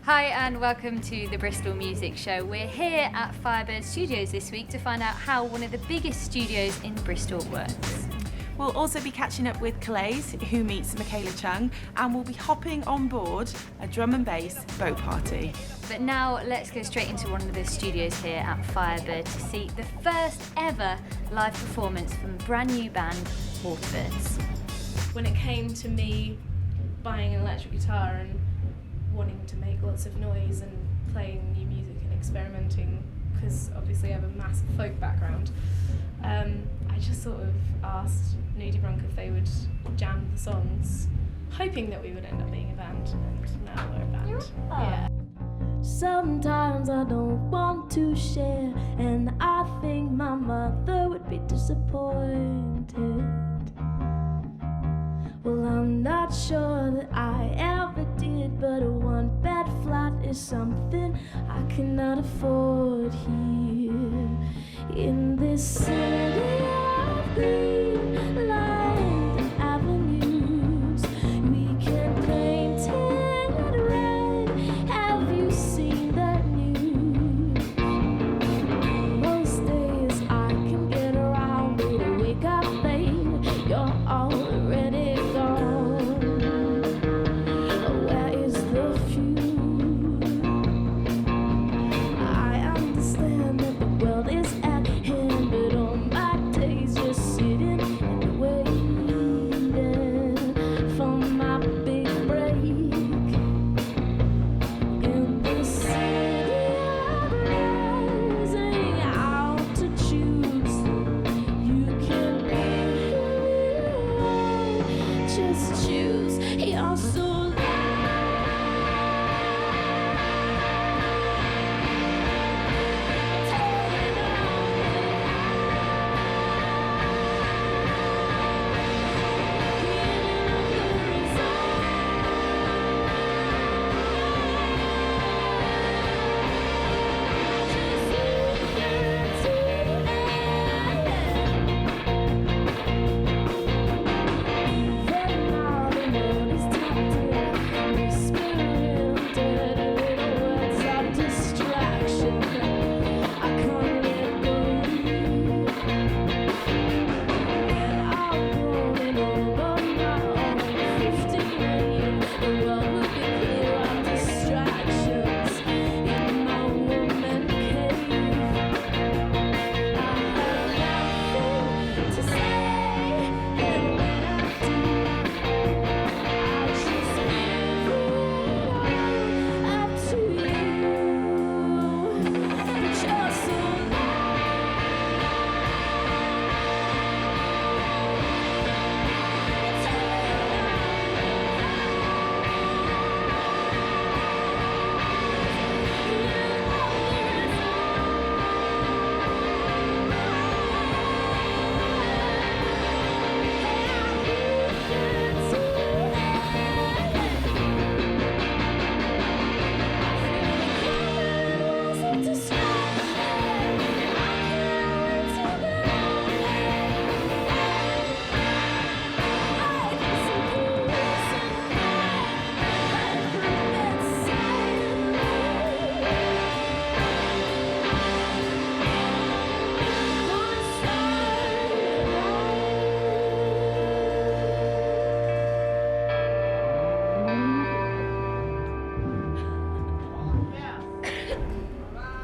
Hi and welcome to the Bristol Music Show. We're here at Firebird Studios this week to find out how one of the biggest studios in Bristol works. We'll also be catching up with Kilaze, who meets Makala Cheung, and we'll be hopping on board a drum and bass boat party. But now let's go straight into one of the studios here at Firebird to see the first ever live performance from the brand new band Waterbirds. When it came to me buying an electric guitar and wanting to make lots of noise and playing new music and experimenting, because obviously I have a massive folk background, I just sort of asked Nudie Bronco if they would jam the songs, hoping that we would end up being a band, and now we're a band. Yeah. Sometimes I don't want to share, and I think my mother would be disappointed. Well, I'm not sure that I ever did, but a one-bed flat is something I cannot afford here in this city of green lined avenues. We can paint it red. Have you seen that news? Most days I can get around, but to wake up late, you're already gone. Where is the fuel? I understand that the world is at hand, but on my days just sitting and waiting for my big break. In the city of rising altitudes, you can be just choose your soul.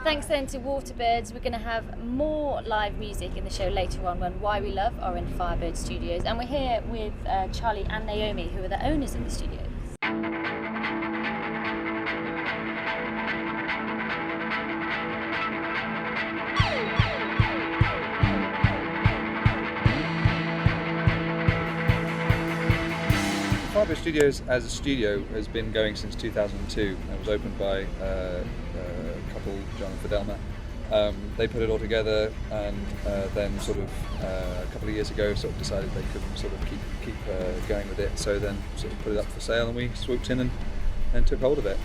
Thanks then to Waterbirds. We're going to have more live music in the show later on when Why We Love are in Firebird Studios. And we're here with Charlie and Naomi, who are the owners of the studios. Firebird Studios as a studio has been going since 2002. It was opened by a couple, John and Fidelma. They put it all together, and then sort of a couple of years ago sort of decided they couldn't sort of keep going with it, so then sort of put it up for sale, and we swooped in and took hold of it.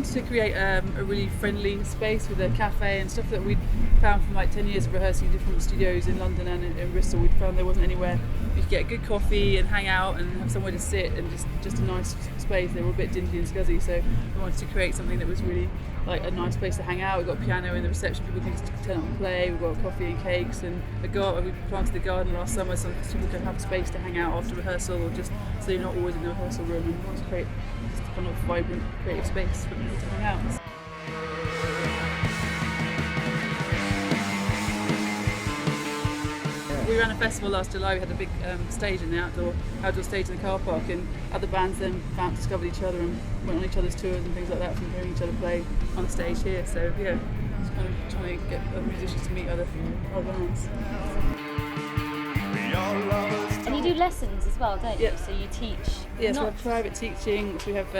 wanted to create a really friendly space with a cafe and stuff that we'd found from like 10 years of rehearsing in different studios in London and in Bristol. We'd found there wasn't anywhere you could get good coffee and hang out and have somewhere to sit and just a nice space. They were a bit dingy and scuzzy, so we wanted to create something that was really like a nice place to hang out. We've got a piano in the reception, people can turn up and play. We've got coffee and cakes and we planted a garden last summer so people can have a space to hang out after rehearsal or just so you're not always in the rehearsal room, and we want to create just a kind of vibrant creative space for people to hang out. We ran a festival last July. We had a big stage in the outdoor stage in the car park, and other bands then discovered each other and went on each other's tours and things like that from hearing each other play on stage here. So yeah, just kind of trying to get other musicians to meet other bands. And you do lessons as well, don't you? Yeah. So you teach. Yes, we have private teaching. So we have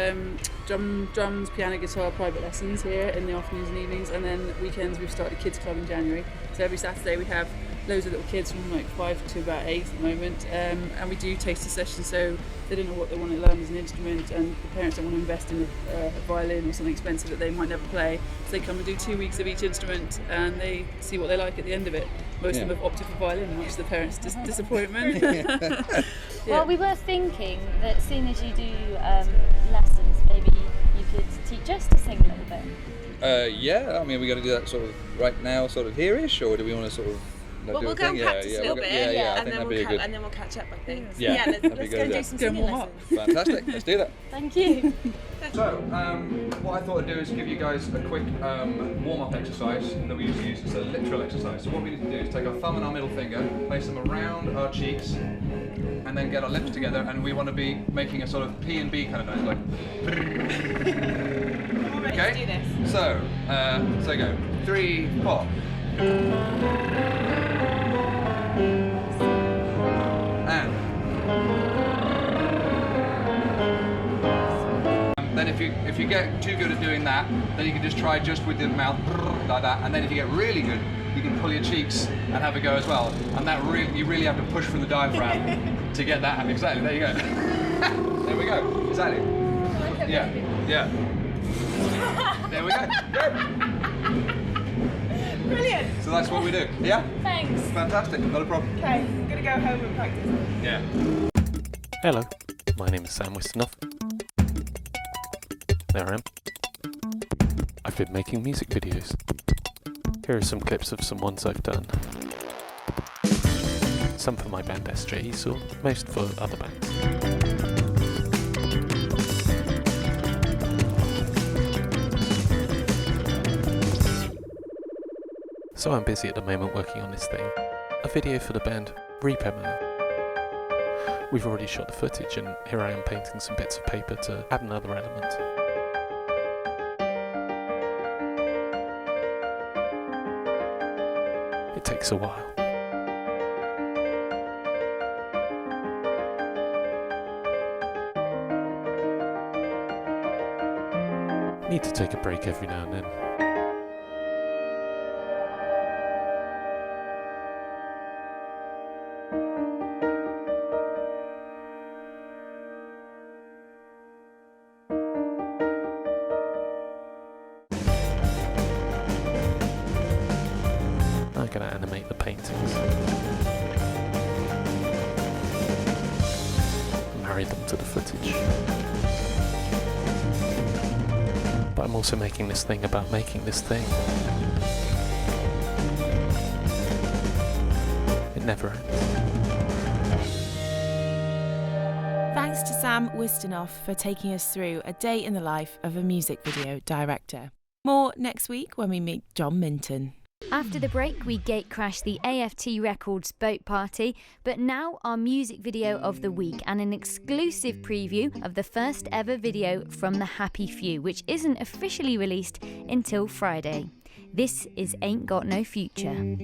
drums, piano, guitar, private lessons here in the afternoons and evenings, and then weekends we've started a kids club in January. So every Saturday we have loads of little kids from like 5 to about 8 at the moment, and we do taster sessions, so they don't know what they want to learn as an instrument, and the parents don't want to invest in a violin or something expensive that they might never play, so they come and do 2 weeks of each instrument and they see what they like at the end of it. Most of them have opted for violin, much to the parents' disappointment. Yeah. Well, we were thinking that seeing as you do lessons, maybe you could teach us to sing a little bit. Yeah, I mean, we're going to do that sort of right now, sort of here-ish, or do we want to sort of well, we'll go and practice a little bit, and then we'll catch up, I think. Yeah, let's go and do some singing lessons. Fantastic, let's do that. Thank you. So, what I thought I'd do is give you guys a quick warm-up exercise that we usually use. It's a literal exercise. So what we need to do is take our thumb and our middle finger, place them around our cheeks, and then get our lips together, and we want to be making a sort of P and B kind of noise, like. Okay. Let's do this. So go 3, 4. And then if you get too good at doing that, then you can just try just with the mouth like that, and then if you get really good, you can pull your cheeks and have a go as well. And that you really have to push from the diaphragm to get that. Exactly. There you go. There we go. Exactly. Yeah. There we go. Brilliant. So that's what we do. Yeah? Thanks. Fantastic. Not a problem. Okay, I'm going to go home and practice. Yeah. Hello, my name is Sam Wisternoff. There I am. I've been making music videos. Here are some clips of some ones I've done. Some for my band SJs, or most for other bands. So I'm busy at the moment working on this thing, a video for the band Reaper Man. We've already shot the footage, and here I am painting some bits of paper to add another element. It takes a while. Need to take a break every now and then. I'm going to animate the paintings. Marry them to the footage. But I'm also making this thing about making this thing. It never ends. Thanks to Sam Wisternoff for taking us through a day in the life of a music video director. More next week when we meet John Minton. After the break, we gatecrashed the AFT Records boat party, but now our music video of the week and an exclusive preview of the first ever video from the Happy Few, which isn't officially released until Friday. This is Ain't Got No Future.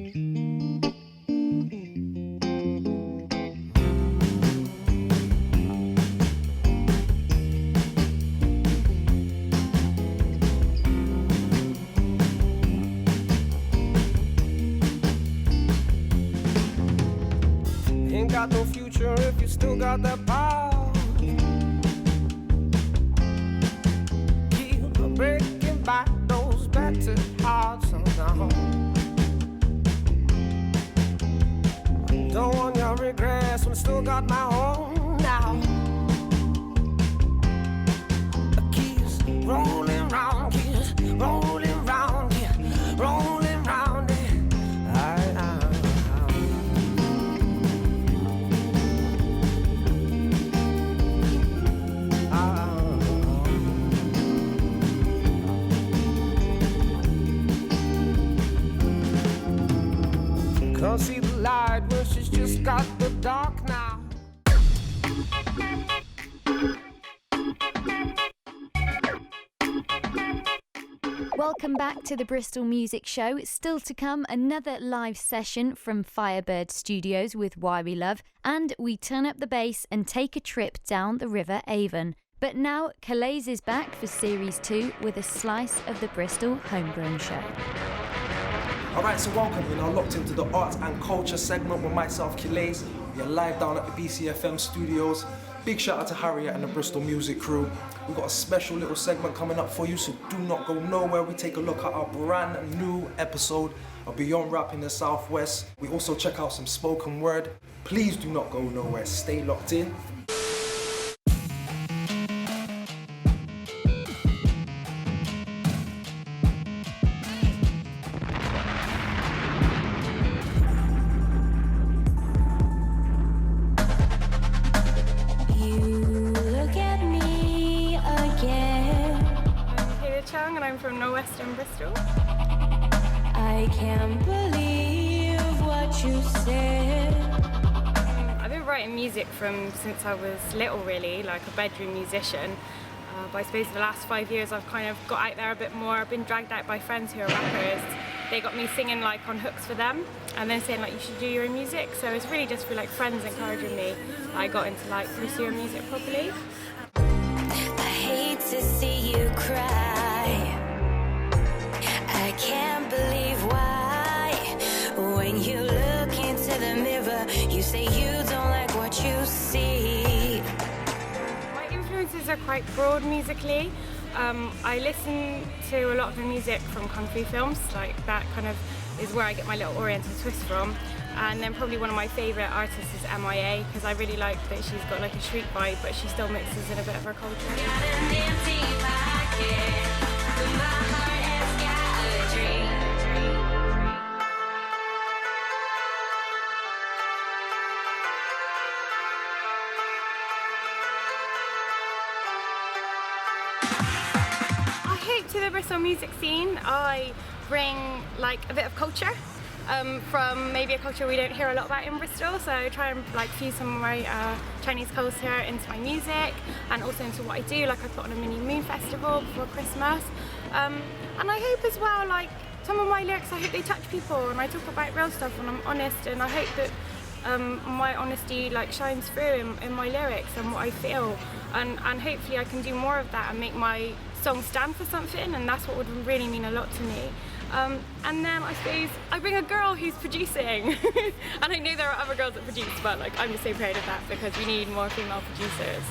Ain't got no future if you still got that power. Keep a break. back those battered hearts now. Don't want your regrets when I still got my own now. Keeps rolling round, keeps rolling round, keeps rolling round. Can't see the light when she's just got the dark now. Welcome back to the Bristol Music Show. Still to come, another live session from Firebird Studios with Why We Love, and we turn up the bass and take a trip down the River Avon. But now, Kilaze is back for Series 2 with a slice of the Bristol Homegrown Show. Alright, so welcome. You're now locked into the arts and culture segment with myself, Kilaze. We are live down at the BCFM studios. Big shout out to Harriet and the Bristol music crew. We've got a special little segment coming up for you, so do not go nowhere. We take a look at our brand new episode of Beyond Rap in the Southwest. We also check out some spoken word. Please do not go nowhere. Stay locked in. Cheung and I'm from Northwestern Bristol. I can't believe what you said. I've been writing music since I was little, really, like a bedroom musician. But I suppose the last 5 years I've kind of got out there a bit more. I've been dragged out by friends who are rappers. They got me singing like on hooks for them and then saying like you should do your own music. So it's really just for like friends encouraging me. I got into like pursue music properly. I hate to see you cry. I can't believe why. When you look into the mirror, you say you don't like what you see. My influences are quite broad musically. I listen to a lot of the music from kung fu films, like that kind of is where I get my little oriental twist from. And then probably one of my favourite artists is MIA, because I really like that she's got like a street vibe, but she still mixes in a bit of her culture. Got an empty pocket, but my heart has got a dream. I hope to the Bristol music scene I bring like a bit of culture. From maybe a culture we don't hear a lot about in Bristol, so I try and like fuse some of my Chinese culture into my music and also into what I do. Like I put on a mini moon festival before Christmas, and I hope as well, like some of my lyrics, I hope they touch people and I talk about real stuff and I'm honest, and I hope that my honesty like shines through in my lyrics and what I feel, and hopefully I can do more of that and make my song stand for something, and that's what would really mean a lot to me. And then I suppose I bring a girl who's producing and I know there are other girls that produce, but like I'm just so proud of that because we need more female producers.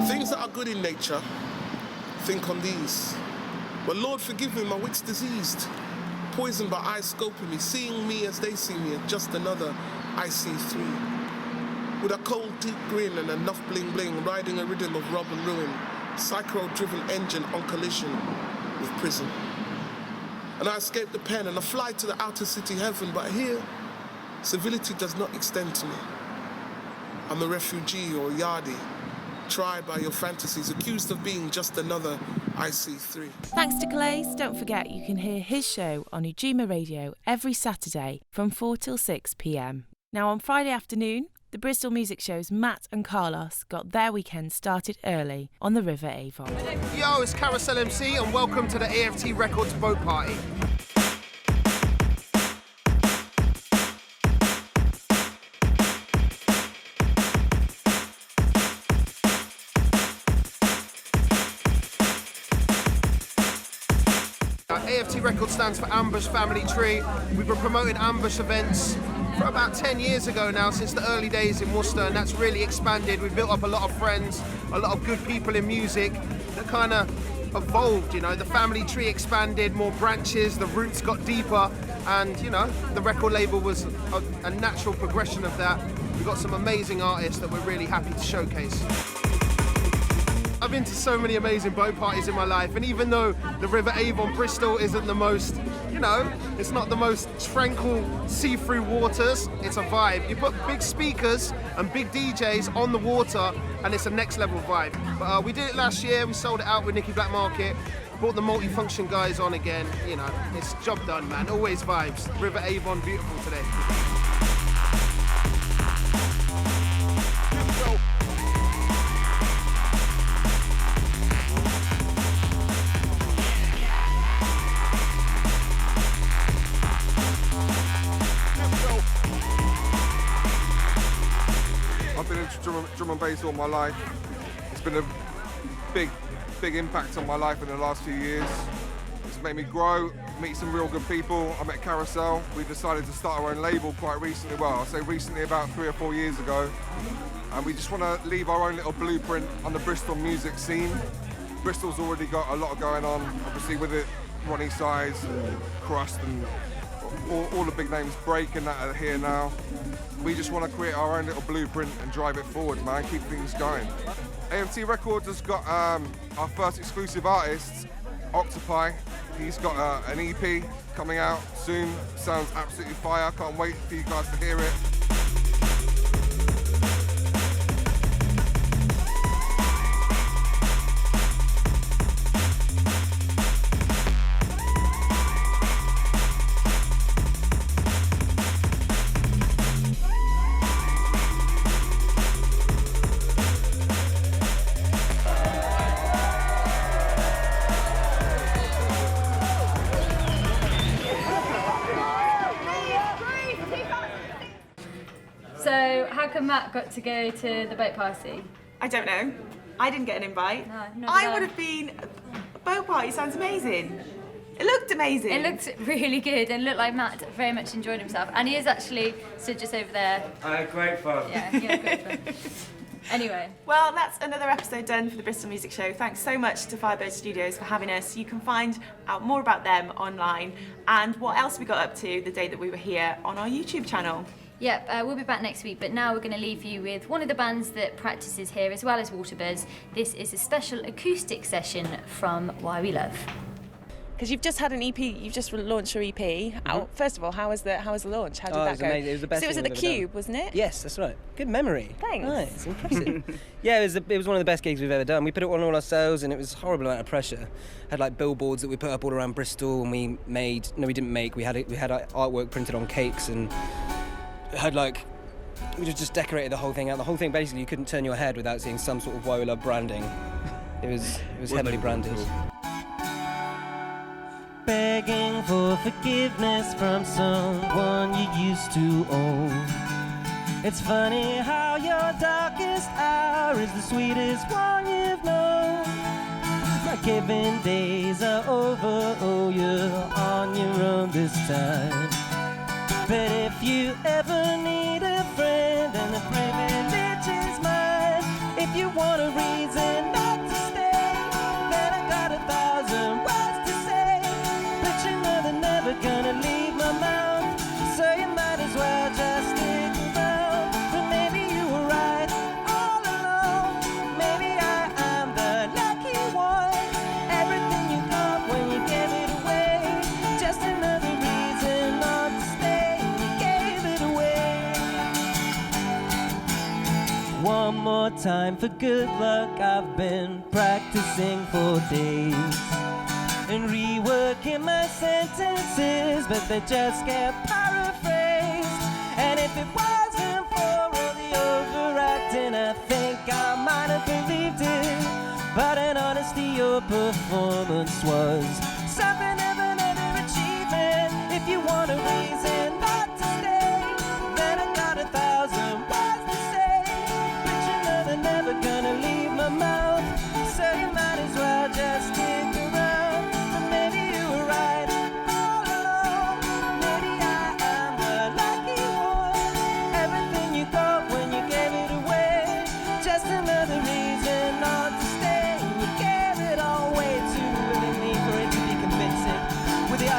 Things that are good in nature, think on these. But Lord forgive me, my wit's diseased. Poisoned by eyes scoping me, seeing me as they see me, just another IC3. With a cold, deep grin and enough bling bling, riding a rhythm of rob and ruin, psycho-driven engine on collision with prison. And I escape the pen and I fly to the outer city heaven, but here, civility does not extend to me. I'm a refugee or yardie, tried by your fantasies, accused of being just another IC3. Thanks to Kilaze. Don't forget you can hear his show on Ujima Radio every Saturday from 4 till 6 p.m. Now on Friday afternoon, the Bristol Music Show's Matt and Carlos got their weekend started early on the River Avon. Yo, it's Carousel MC and welcome to the AFT Records boat party. AFT Records stands for Ambush Family Tree. We've been promoting Ambush events for about 10 years ago now, since the early days in Worcester, and that's really expanded. We've built up a lot of friends, a lot of good people in music that kind of evolved, you know. The family tree expanded, more branches, the roots got deeper, and, you know, the record label was a natural progression of that. We've got some amazing artists that we're really happy to showcase. I've been to so many amazing boat parties in my life, and even though the River Avon Bristol isn't the most, you know, it's not the most tranquil see-through waters, it's a vibe. You put big speakers and big DJs on the water and it's a next level vibe. But we did it last year, we sold it out with Nicky Black Market, brought the multifunction guys on again, you know, it's job done, man, always vibes. River Avon, beautiful today. Drum and bass all my life. It's been a big impact on my life in the last few years. It's made me grow, meet some real good people. I met Carousel. We decided to start our own label quite recently. Well, I'll say recently, about 3 or 4 years ago. And we just want to leave our own little blueprint on the Bristol music scene. Bristol's already got a lot going on, obviously with it, Ronnie Size and Crust and all the big names, Break and that are here now. We just want to create our own little blueprint and drive it forward, man, keep things going. AFT Records has got our first exclusive artist, Octopi. He's got an EP coming out soon. Sounds absolutely fire. Can't wait for you guys to hear it. So, how come Matt got to go to the boat party? I don't know. I didn't get an invite. No, I would have been. A boat party sounds amazing. It looked amazing. It looked really good and looked like Matt very much enjoyed himself. And he is actually stood just over there. I had great fun. Yeah, he had great fun. Anyway. Well, that's another episode done for the Bristol Music Show. Thanks so much to Firebird Studios for having us. You can find out more about them online and what else we got up to the day that we were here on our YouTube channel. Yep, we'll be back next week, but now we're going to leave you with one of the bands that practices here as well as Waterbirds. This is a special acoustic session from Why We Love. Because you've just had an EP, you've just launched your EP. Mm-hmm. First of all, how was the launch? How did that go? Amazing. It was the best. So it was at the Cube, wasn't it? Yes, that's right. Good memory. Thanks. Nice, impressive. Yeah, it was one of the best gigs we've ever done. We put it on all ourselves, and it was a horrible amount of pressure. Had like billboards that we put up all around Bristol, and we didn't make. We had artwork printed on cakes, and had like. We just decorated the whole thing out. The whole thing, basically, you couldn't turn your head without seeing some sort of Why We Love branding. It was heavily branded. Begging for forgiveness from someone you used to own. It's funny how your darkest hour is the sweetest one you've known. My giving days are over, oh, you're on your own this time. But if you ever need a friend, then the privilege is mine. If you want a reason not to stay, then I got 1,000 words to say. But you know they're never gonna leave my mouth, so you might as well just stick around. But maybe you were right all along. Maybe I am the lucky one. Everything you got when you gave it away, just another reason not to stay. You gave it away. One more time for good luck. I've been practicing for days and reworking my sentences, but they just get paraphrased. And if it wasn't for all the overacting, I think I might have believed it. But in honesty, your performance was something of another achievement. If you want a reason not to stay, then I got 1,000 words to say. But you know they're never gonna leave my mouth, so you might as well just stick around. Maybe you were right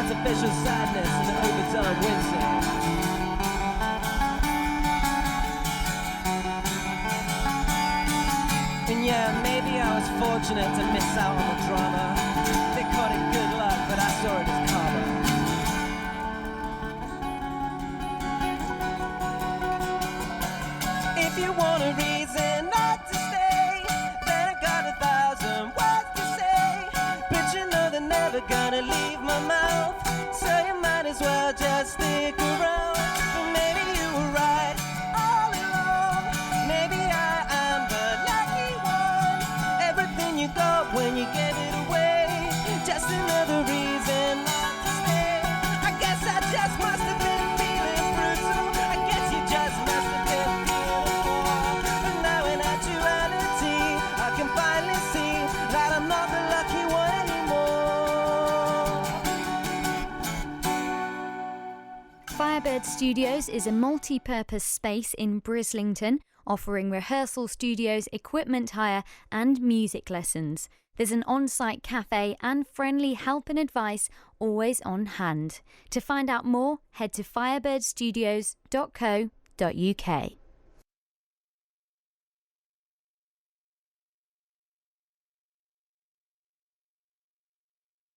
artificial sadness and the overdone wincing. And yeah, maybe I was fortunate to miss out on the drama. They called it good luck, but I saw it as karma. If you want a reason not to stay, then I got 1,000 words to say. But you know they're never gonna leave my mouth, so you might as well just stick around. But maybe you were right all along. Maybe I am the lucky one. Everything you got when you gave it away, just another reason not to stay. I guess I just must have been feeling brutal. I guess you just must have been feeling warm. But now in actuality, I can finally see that I'm not the lucky one anymore. Firebird Studios is a multi-purpose space in Brislington, offering rehearsal studios, equipment hire and music lessons. There's an on-site cafe and friendly help and advice always on hand. To find out more, head to firebirdstudios.co.uk.